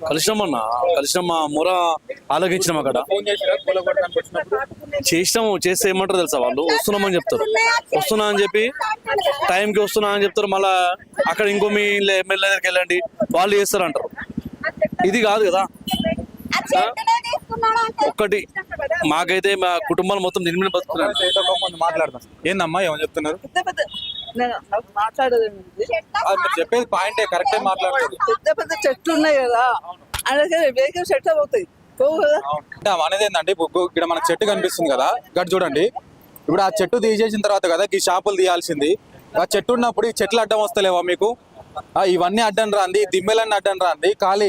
కలిసినామన్నా, కలిసినామా మొర ఆలోచించినాం. అక్కడ చేసినాము. చేస్తే ఏమంటారు తెలుసా, వాళ్ళు వస్తున్నామని చెప్తారు, వస్తున్నా అని చెప్పి టైంకి వస్తున్నా అని చెప్తారు. మళ్ళా అక్కడ ఇంకో మీ ఎమ్మెల్యే దగ్గరికి వెళ్ళండి వాళ్ళు చేస్తారు అంటారు. ఇది కాదు కదా. ఒక్కటి మాకైతే మా కుటుంబాలు మొత్తం నిర్మిన బతుకుతున్నారు. మాట్లాడదాం. ఏందమ్మా ఏమో చెప్తున్నారు? మాట్లాడేది చెప్పేది పాయింటే, కరెక్టే మాట్లాడుతుంది. పెద్ద పెద్ద చెట్లు ఉన్నాయి కదా, అలాగే వెహికల్ సెట్ అవుతాయి పోవు కదా. అంటే అనేది ఏంటంటే ఇక్కడ మనకు చెట్టు కనిపిస్తుంది కదా, ఇక్కడ చూడండి. ఇప్పుడు ఆ చెట్టు తీసేసిన తర్వాత కదా ఈ షాపులు తీయాల్సింది. ఆ చెట్టు ఉన్నప్పుడు ఈ చెట్లు అడ్డం వస్తలేవా మీకు? ఇవన్నీ అడ్డం రాంది, దిమ్మెలన్నీ అడ్డం రాంది, ఖాళీ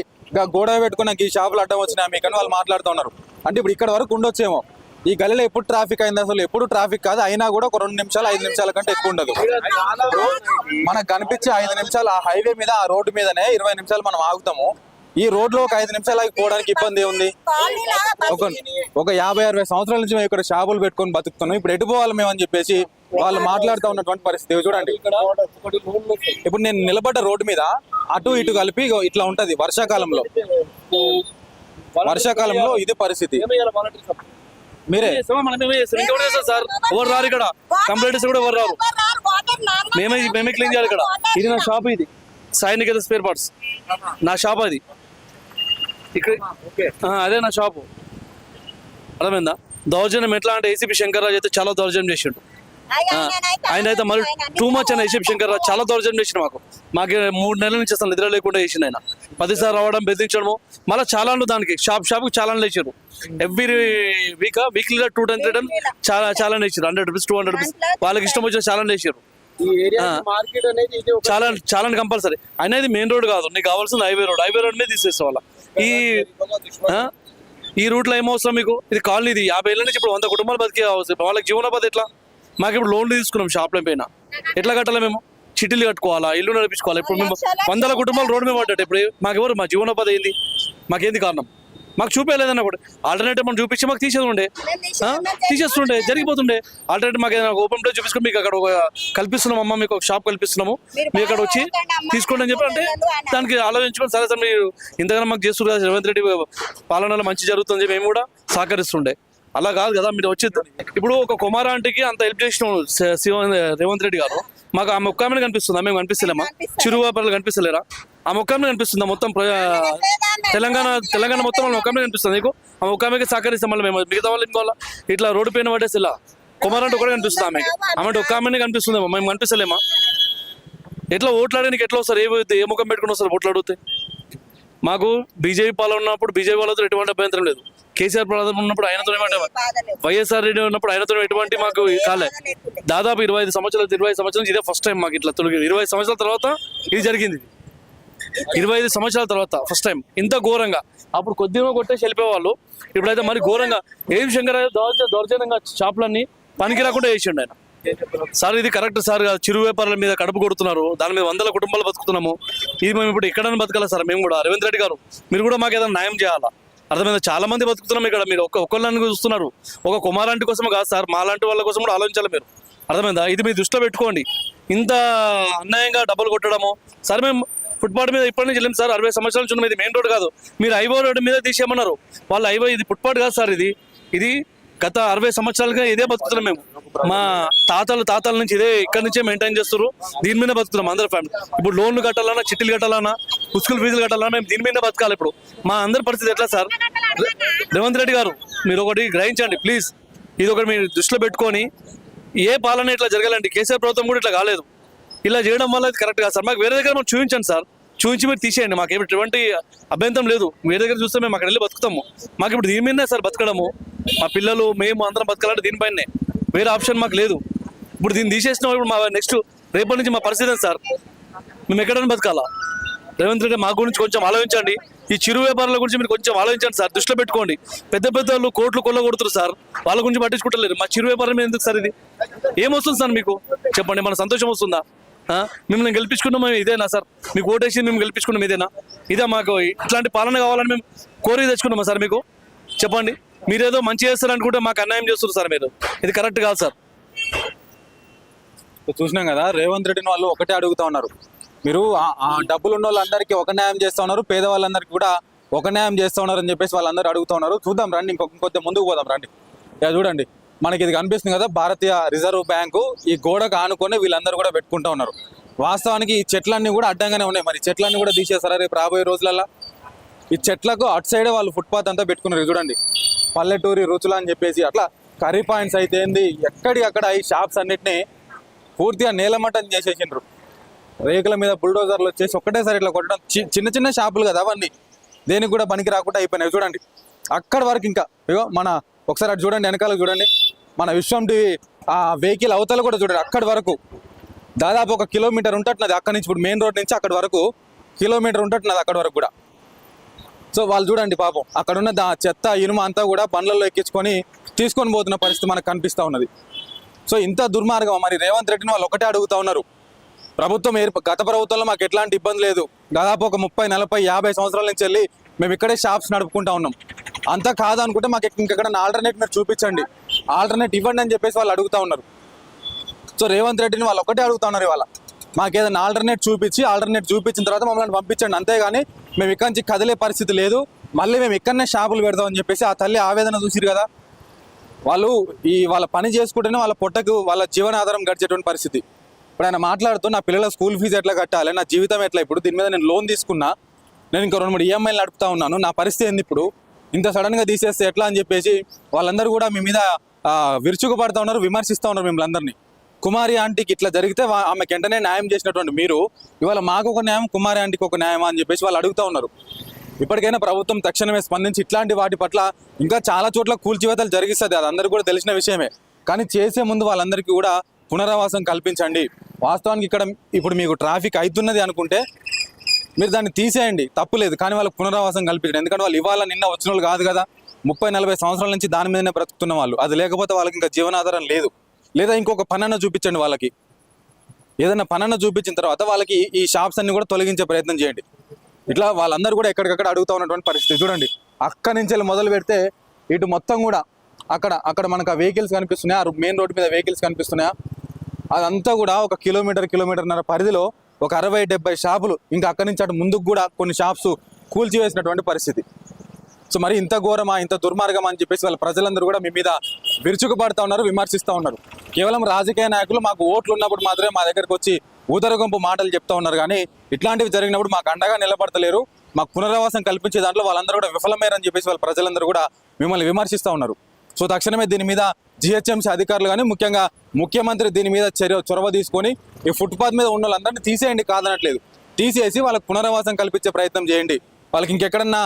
గోడ పెట్టుకున్న ఈ షాపులు అడ్డం వచ్చినాయి మీకు అని వాళ్ళు మాట్లాడుతూ ఉన్నారు. అంటే ఇప్పుడు ఇక్కడ వరకు ఉండొచ్చేమో. ఈ గల్లీలో ఎప్పుడు ట్రాఫిక్ అయింది? అసలు ఎప్పుడు ట్రాఫిక్ కాదు. అయినా కూడా ఒక 2 నిమిషాలు 5 నిమిషాల కంటే ఎక్కువ ఉండదు. మనకు కనిపించే 5 నిమిషాలు ఆ హైవే మీద, ఆ రోడ్డు మీదనే 20 నిమిషాలు మనం ఆగుతాము. ఈ రోడ్ లో ఒక 5 నిమిషాలు ఆగిపోవడానికి ఇబ్బంది ఉంది. ఒక 50-60 సంవత్సరాల నుంచి మేము ఇక్కడ షాపులు పెట్టుకొని బతుకుతున్నాం. ఇప్పుడు ఎటు పోవాలి మేము అని చెప్పేసి వాళ్ళు మాట్లాడుతూ ఉన్నటువంటి పరిస్థితి చూడండి. ఇప్పుడు నేను నిలబడ్డ రోడ్డు మీద అటు ఇటు కలిపి ఇట్లా ఉంటది. వర్షాకాలంలో ఇది పరిస్థితి. మీరే సార్ ఎవరు రారు ఇక్కడ, కంప్లైంట్స్ కూడా ఎవరు రారు. మేమే క్లీన్ చేయాలి ఇక్కడ. ఇది నా షాప్, ఇది సైనిక స్పేర్ పార్ట్స్ నా షాప్. అది ఇక్కడ అదే నా షాపు. అర్థమైందా? దౌర్జన్యం ఎట్లా అంటే ఏసీపీ శంకర్రాజు అయితే చాలా దౌర్జన్యం చేసిండు. ఆయన అయితే మరి టూ మచ్ అని ఏసీపీ శంకర్రాజు చాలా దౌర్జన్యం చేసిన మాకు 3 నెలల నుంచి అసలు నిద్ర లేకుండా చేసిండు ఆయన. 10 సార్లు రావడం, బెదిరించడము, మళ్ళీ చాలాను దానికి షాప్ చాలాను వేసారు. ఎవ్రీ వీక్లీగా 2 times 3 times చాలా వేసారు. 100 రూపీస్ 200 రూపీస్ వాళ్ళకి ఇష్టం వచ్చిన చాలా వేసారు. చాలా కంపల్సరీ. అనేది మెయిన్ రోడ్ కాదు, నీకు కావాల్సింది హైవే రోడ్ మీద తీసేస్తాం. వాళ్ళ ఈ రూట్ లో ఏమవసరం మీకు? ఇది కాలనీ, ఇది 50 ఏళ్ళ నుంచి ఇప్పుడు 100 కుటుంబాలు బతికే అవసరం. వాళ్ళకి జీవనోపాధి ఎట్లా? మాకు ఇప్పుడు లోన్లు తీసుకున్నాం షాప్ల పైన, ఎట్లా కట్టాలి? మేము చిట్టీలు కట్టుకోవాలా, ఇల్లు నడిపించుకోవాలి. ఇప్పుడు మేము 100 కుటుంబాలు రోడ్డు మీద పడ్డట్టు. ఇప్పుడు మాకెవరు? మా జీవనోపాధి ఏంది? మాకేంది కారణం? మాకు చూపేలేదన్న కూడా ఆల్టర్నేటివ్ మనం చూపించి మాకు తీసేస్తుండే జరిగిపోతుండే. ఆల్టర్నేటివ్ మాకు ఏదైనా ఓపెన్ ప్లేస్ చూపించుకుని మీకు అక్కడ కల్పిస్తున్నాం, అమ్మ మీకు ఒక షాప్ కల్పిస్తున్నాము, మీరు అక్కడ వచ్చి తీసుకోండి అని చెప్పి అంటే దానికి ఆలోచించుకొని సరే సార్ మీరు ఇంతగానో మాకు చేస్తారు కదా, రేవంత్ రెడ్డి పాలనలో మంచి జరుగుతుంది, మేము కూడా సహకరిస్తుండే. అలా కాదు కదా. మీరు వచ్చి ఇప్పుడు ఒక కుమారాంటికి అంత హెల్ప్ చేసిన రేవంత్ రెడ్డి గారు మాకు ఆ మొక్కమే కనిపిస్తుందా? మేము కనిపిస్తలేమా? చిరు వ్యాపారాలు కనిపిస్తలేరా? ఆ మొక్కమే కనిపిస్తుందా? మొత్తం తెలంగాణ మొత్తం మొక్కమే కనిపిస్తుంది నీకు? ఆ మొక్కమే సహకరిస్తాం. మళ్ళీ మేము మిగతా వాళ్ళు ఇంకోవాలా ఇట్లా రోడ్డు పైన పడేసి ఇలా కుమారంటే ఒకటే కనిపిస్తుంది. ఆమె ఒక్క ఆమెనే కనిపిస్తుందేమో, మేము కనిపిస్తలేమా? ఎట్లా ఓట్లాడడానికి ఎట్లా వస్తారు? ఏ ముఖం పెట్టుకుని వస్తారు ఓట్లు అడిగితే? మాకు బీజేపీ పాలన ఉన్నప్పుడు బీజేపీ వాళ్ళతో ఎటువంటి అభ్యంతరం లేదు. కేసీఆర్ ప్రధాని ఉన్నప్పుడు ఆయనతో, వైఎస్ఆర్ రెడ్డి ఉన్నప్పుడు ఆయనతో ఎటువంటి మాకు కాలే. దాదాపు 25 సంవత్సరాలు ఇదే ఫస్ట్ టైం మాకు ఇట్లా తొలగి. 20 సంవత్సరాల తర్వాత ఇది జరిగింది. 25 సంవత్సరాల తర్వాత ఫస్ట్ టైం ఇంత ఘోరంగా. అప్పుడు కొద్దిగా కొట్టేసి వెళ్ళిపోయేవాళ్ళు, ఇప్పుడైతే మరి ఘోరంగా ఏం శంకరరాజు దౌర్జన్యంగా షాపులన్నీ పనికి రాకుండా వేసిండు ఆయన. సార్ ఇది కరెక్ట్ సార్. చిరు వ్యాపారాల మీద కడుపు కొడుతున్నారు, దాని మీద 100 కుటుంబాలు బతుకుతున్నాము. ఇది మేము ఇప్పుడు ఎక్కడైనా బతకాలి సార్. మేము కూడా రేవంత్ రెడ్డి గారు మీరు కూడా మాకు ఏదైనా న్యాయం చేయాలా? అర్థమైందా? చాలా మంది బతుకుతున్నాం ఇక్కడ. మీరు ఒక్కళ్ళని చూస్తున్నారు. ఒక కుమారాంటి కోసం కాదు సార్, మా లాంటి వాళ్ళ కోసం కూడా ఆలోచించాలి మీరు. అర్థమైందా? ఇది మీరు దృష్టిలో పెట్టుకోండి. ఇంత అన్యాయంగా డబ్బులు కొట్టడము సార్. మేము ఫుట్పాత్ మీద ఇప్పటి నుంచి వెళ్ళింది సార్. 60 సంవత్సరాల నుంచి ఇది మెయిన్ రోడ్ కాదు. మీరు హైవే రోడ్ మీద తీసేయమన్నారు. వాళ్ళు హైవే, ఇది ఫుట్పాత్ కాదు సార్. ఇది గత 60 సంవత్సరాలుగా ఇదే బతుకుతున్నాం మేము. మా తాతల నుంచి ఇదే ఇక్కడ నుంచే మెయింటైన్ చేస్తారు. దీని మీద బతుకుతున్నాం అందరు ఫ్యామిలీ. ఇప్పుడు లోన్లు కట్టాలన్నా, చిట్టీలు కట్టాలన్నా, స్కూల్ ఫీజులు కట్టాలన్నా మేము దీని మీద బతకాలి. ఇప్పుడు మా అందరి పరిస్థితి ఎట్లా సార్? రేవంత్ రెడ్డి గారు మీరు ఒకటి గ్రహించండి ప్లీజ్. ఇది ఒకటి మీరు దృష్టిలో పెట్టుకొని ఏ పాలన ఇట్లా జరగాలండి. కేసీఆర్ ప్రభుత్వం కూడా ఇట్లా కాలేదు. ఇలా చేయడం వల్ల కరెక్ట్ కాదు సార్. మాకు వేరే దగ్గర మనం చూపించండి సార్. చూపించి మీరు తీసేయండి. మాకు ఎటువంటి అభ్యంతరం లేదు. వేరే దగ్గర చూస్తే మేము అక్కడ వెళ్ళి బతుకుతాము. మాకు ఇప్పుడు దీని మీదనే సార్ బతకడము. మా పిల్లలు మేము అందరం బతకాలంటే దీనిపైనే, వేరే ఆప్షన్ మాకు లేదు. ఇప్పుడు దీన్ని తీసేసినాం. ఇప్పుడు మా నెక్స్ట్ రేపటి నుంచి మా పరిస్థితి సార్. మేము ఎక్కడైనా బతకాలా? రేవంత్ రెడ్డి మా గురించి కొంచెం ఆలోచించండి. ఈ చిరు వ్యాపారాల గురించి మీరు కొంచెం ఆలోచించండి సార్. దృష్టిలో పెట్టుకోండి. పెద్ద వాళ్ళు కోట్లు కొల్లగొడుతారు సార్. వాళ్ళ గురించి పట్టించుకుంటలేరు. మా చిరు వ్యాపారం ఎందుకు సార్? ఇది ఏమొస్తుంది సార్ మీకు? చెప్పండి. మన సంతోషం వస్తుందా? మిమ్మల్ని గెలిపించుకున్నాం మేము ఇదేనా సార్? మీకు ఓటేసి మేము గెలిపించుకున్నాం ఇదేనా? ఇదే మాకు ఇట్లాంటి పాలన కావాలని మేము కోరి తెచ్చుకున్నామా సార్? మీకు చెప్పండి. మీరేదో మంచి చేస్తారనుకుంటే మాకు అన్యాయం చేస్తారు సార్. మీరు ఇది కరెక్ట్ కాదు సార్. చూసినాం కదా, రేవంత్ రెడ్డిని వాళ్ళు ఒకటే అడుగుతా ఉన్నారు. మీరు ఆ డబ్బులు ఉన్న వాళ్ళందరికీ ఒక న్యాయం చేస్తా ఉన్నారు, పేదవాళ్ళందరికీ కూడా ఒక న్యాయం చేస్తా ఉన్నారు అని చెప్పేసి వాళ్ళందరూ అడుగుతా ఉన్నారు. చూద్దాం రండి, ఇంకొంచెం ముందుకు పోదాం రండి. ఇక చూడండి, మనకి ఇది కనిపిస్తుంది కదా, భారతీయ రిజర్వ్ బ్యాంకు. ఈ గోడకు ఆనుకొని వీళ్ళందరూ కూడా పెట్టుకుంటా ఉన్నారు. వాస్తవానికి ఈ చెట్లన్నీ కూడా అడ్డంగానే ఉన్నాయి. మరి చెట్లన్నీ కూడా తీసేస్తారా రేపు రాబోయే రోజులలో? ఈ చెట్లకు అటు సైడే వాళ్ళు ఫుట్పాత్ అంతా పెట్టుకున్నారు. ఇది చూడండి, పల్లెటూరి రుచులు అని చెప్పేసి అట్లా కర్రీ పాయింట్స్ అయితే ఏంది, ఎక్కడికక్కడ ఈ షాప్స్ అన్నిటినీ పూర్తిగా నేలమట్టం చేసేసిండ్రు. రేకుల మీద బుల్డోజర్లు వచ్చేసి ఒక్కటేసారి ఇట్లా కొట్టడం. చిన్న చిన్న షాపులు కదా అవన్నీ, దేనికి కూడా పనికి రాకుండా అయిపోయినాయి. చూడండి అక్కడ వరకు ఇంకా ఇగో మన ఒకసారి అటు చూడండి, వెనకాల చూడండి, మన విశ్వం టీవీ ఆ వెహికల్ అవతల కూడా చూడండి. అక్కడి వరకు దాదాపు 1 కిలోమీటర్ ఉంటున్నది. అక్కడి నుంచి ఇప్పుడు మెయిన్ రోడ్ నుంచి అక్కడి వరకు కిలోమీటర్ ఉంటున్నది అక్కడి వరకు కూడా. సో వాళ్ళు చూడండి పాపం అక్కడ ఉన్న చెత్త ఇనుమ అంతా కూడా బండ్లలో ఎక్కించుకొని తీసుకొని పోతున్న పరిస్థితి మనకు కనిపిస్తూ ఉన్నది. సో ఇంత దుర్మార్గం. మరి రేవంత్ రెడ్డిని వాళ్ళు ఒకటే అడుగుతా ఉన్నారు, ప్రభుత్వం గత ప్రభుత్వంలో మాకు ఎట్లాంటి ఇబ్బంది లేదు, దాదాపు ఒక 30, 40, 50 సంవత్సరాల నుంచి వెళ్ళి మేము ఇక్కడే షాప్స్ నడుపుకుంటా ఉన్నాం. అంతా కాదనుకుంటే మాకు ఇంకెక్కడన్నా ఆల్టర్నేట్ మీరు చూపించండి, ఆల్టర్నేట్ ఇవ్వండి అని చెప్పేసి వాళ్ళు అడుగుతా ఉన్నారు. సో రేవంత్ రెడ్డిని వాళ్ళు ఒకటే అడుగుతా ఉన్నారు ఇవాళ, మాకు ఏదైనా ఆల్టర్నేట్ చూపించిన తర్వాత మమ్మల్ని పంపించండి, అంతేగాని మేము ఇక్కడి నుంచి కదిలే పరిస్థితి లేదు, మళ్ళీ మేము ఇక్కడనే షాపులు పెడతామని చెప్పేసి ఆ తల్లి ఆవేదన చూసిరు కదా. వాళ్ళు వాళ్ళ పని చేసుకుంటేనే వాళ్ళ పొట్టకు వాళ్ళ జీవనాధారం గడిచేటువంటి పరిస్థితి. ఇప్పుడు ఆయన మాట్లాడుతూ నా పిల్లల స్కూల్ ఫీజు ఎట్లా కట్టాలి, నా జీవితం ఎట్లా, ఇప్పుడు దీని మీద నేను లోన్ తీసుకున్నా, నేను ఇంకా 2-3 ఈఎంఐలు నడుపుతా ఉన్నాను, నా పరిస్థితి ఏంది ఇప్పుడు, ఇంత సడన్గా తీసేస్తే ఎట్లా అని చెప్పేసి వాళ్ళందరూ కూడా మీ మీద విరుచుకుపడతా ఉన్నారు, విమర్శిస్తూ ఉన్నారు మిమ్మల్ని అందరినీ. కుమారి ఆంటీకి ఇట్లా జరిగితే ఆమెకి వెంటనే న్యాయం చేసినటువంటి మీరు ఇవాళ మాకు ఒక న్యాయం, కుమారి ఆంటీకి ఒక న్యాయమా అని చెప్పేసి వాళ్ళు అడుగుతూ ఉన్నారు. ఇప్పటికైనా ప్రభుత్వం తక్షణమే స్పందించి ఇట్లాంటి వాటి పట్ల ఇంకా చాలా చోట్ల కూల్చివేతలు జరిగిస్తుంది, అది అందరికీ కూడా తెలిసిన విషయమే. కానీ చేసే ముందు వాళ్ళందరికీ కూడా పునరావాసం కల్పించండి. వాస్తవానికి ఇక్కడ ఇప్పుడు మీకు ట్రాఫిక్ అవుతున్నది అనుకుంటే మీరు దాన్ని తీసేయండి, తప్పులేదు, కానీ వాళ్ళకి పునరావాసం కల్పించండి. ఎందుకంటే వాళ్ళు ఇవాళ నిన్న వచ్చిన వాళ్ళు కాదు కదా, 30-40 సంవత్సరాల నుంచి దాని మీదనే బ్రతుకుతున్న వాళ్ళు. అది లేకపోతే వాళ్ళకి ఇంకా జీవనాధారం లేదు. లేదా ఇంకొక పనన్న చూపించండి వాళ్ళకి, ఏదైనా పనన్న చూపించిన తర్వాత వాళ్ళకి ఈ షాప్స్ అన్ని కూడా తొలగించే ప్రయత్నం చేయండి. ఇట్లా వాళ్ళందరూ కూడా ఎక్కడికక్కడ అడుగుతూ ఉన్నటువంటి పరిస్థితి. చూడండి అక్కడి నుంచి మొదలు పెడితే ఇటు మొత్తం కూడా అక్కడ మనకు ఆ వెహికల్స్ కనిపిస్తున్నాయి, ఆ మెయిన్ రోడ్డు మీద వెహికల్స్ కనిపిస్తున్నాయా, అదంతా కూడా 1 కిలోమీటర్న్నర పరిధిలో ఒక 60-70 షాపులు, ఇంకా అక్కడి నుంచి అటు ముందుకు కూడా కొన్ని షాప్స్ కూల్చివేసినటువంటి పరిస్థితి. సో మరి ఇంత ఘోరమా, ఇంత దుర్మార్గమా అని చెప్పేసి వాళ్ళ ప్రజలందరూ కూడా మీ మీద విరుచుకుపడతా ఉన్నారు, విమర్శిస్తూ ఉన్నారు. కేవలం రాజకీయ నాయకులు మాకు ఓట్లు ఉన్నప్పుడు మాత్రమే మా దగ్గరకు వచ్చి ఊదరగొంపు మాటలు చెప్తా ఉన్నారు, కానీ ఇట్లాంటివి జరిగినప్పుడు మాకు అండగా నిలబడతలేరు, మాకు పునరావాసం కల్పించే దాంట్లో వాళ్ళందరూ కూడా విఫలమయ్యారని చెప్పేసి వాళ్ళ ప్రజలందరూ కూడా మిమ్మల్ని విమర్శిస్తూ ఉన్నారు. సో తక్షణమే దీని మీద జిహెచ్ఎంసీ అధికారులు కానీ ముఖ్యంగా ముఖ్యమంత్రి దీని మీద చొరవ తీసుకొని ఈ ఫుట్పాత్ మీద ఉన్న వాళ్ళందరినీ తీసేయండి, కాదనట్లేదు, తీసేసి వాళ్ళకి పునరావాసం కల్పించే ప్రయత్నం చేయండి, వాళ్ళకి ఇంకెక్కడన్నా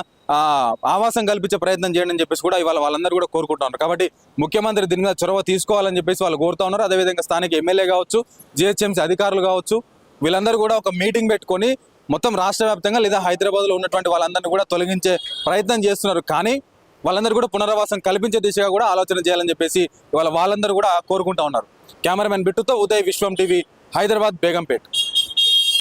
ఆవాసం కల్పించే ప్రయత్నం చేయండి అని చెప్పేసి కూడా ఇవాళ వాళ్ళందరూ కూడా కోరుకుంటా ఉన్నారు. కాబట్టి ముఖ్యమంత్రి దీని మీద చొరవ తీసుకోవాలని చెప్పేసి వాళ్ళు కోరుతా ఉన్నారు. అదేవిధంగా స్థానిక ఎమ్మెల్యే కావచ్చు, జిహెచ్ఎంసీ అధికారులు కావచ్చు, వీళ్ళందరూ కూడా ఒక మీటింగ్ పెట్టుకొని మొత్తం రాష్ట్ర వ్యాప్తంగా లేదా హైదరాబాద్లో ఉన్నటువంటి వాళ్ళందరినీ కూడా తొలగించే ప్రయత్నం చేస్తున్నారు. కానీ వాళ్ళందరూ కూడా పునరావాసం కల్పించే దిశగా కూడా ఆలోచన చేయాలని చెప్పేసి ఇవాళ వాళ్ళందరూ కూడా కోరుకుంటా ఉన్నారు. కెమెరామెన్ బిట్టుతో ఉదయ్, విశ్వం టీవీ, హైదరాబాద్, బేగంపేట్.